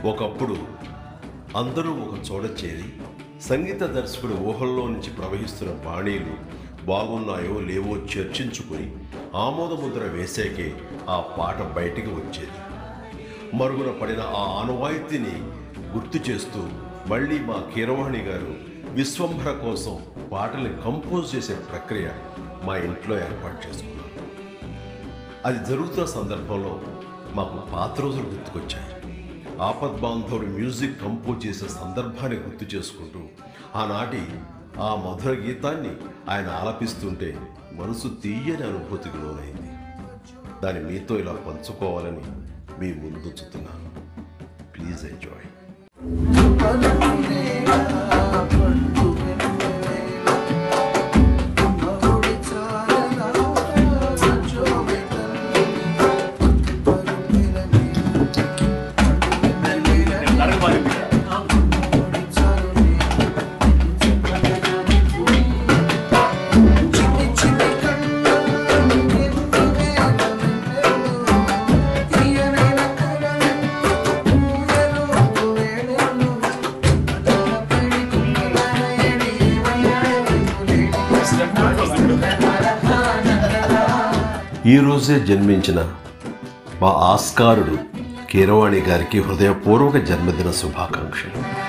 ఒకప్పుడు అందరూ ఒక చోట చేరి సంగీత దర్శకుడి ఊహల్లో నుంచి ప్రవహిస్తున్న బాణీలు బాగున్నాయో లేవో చర్చించుకుని ఆమోదముద్ర వేసాకే ఆ పాట బయటికి వచ్చేది. మరుగున పడిన ఆ ఆనవాయితీని గుర్తు చేస్తూ మళ్ళీ మా కీరవాణి గారు విశ్వంభర కోసం పాటల్ని కంపోజ్ చేసే ప్రక్రియ మా ఇంట్లో ఏర్పాటు చేసుకున్నారు. అది జరుగుతున్న సందర్భంలో మాకు పాత రోజులు గుర్తుకొచ్చాయి. ఆపద్బాంధవుడు మ్యూజిక్ కంపోజ్ చేసే సందర్భాన్ని గుర్తు చేసుకుంటూ ఆనాటి ఆ మధుర గీతాన్ని ఆయన ఆలపిస్తుంటే మనసు తీయని అనుభూతికి లోనైంది. దాన్ని మీతో ఇలా పంచుకోవాలని మీ ముందుంచుతున్నాను. Please enjoy. ఈరోజే జన్మించిన మా ఆస్కారుడు కీరవాణి గారికి హృదయపూర్వక జన్మదిన శుభాకాంక్షలు.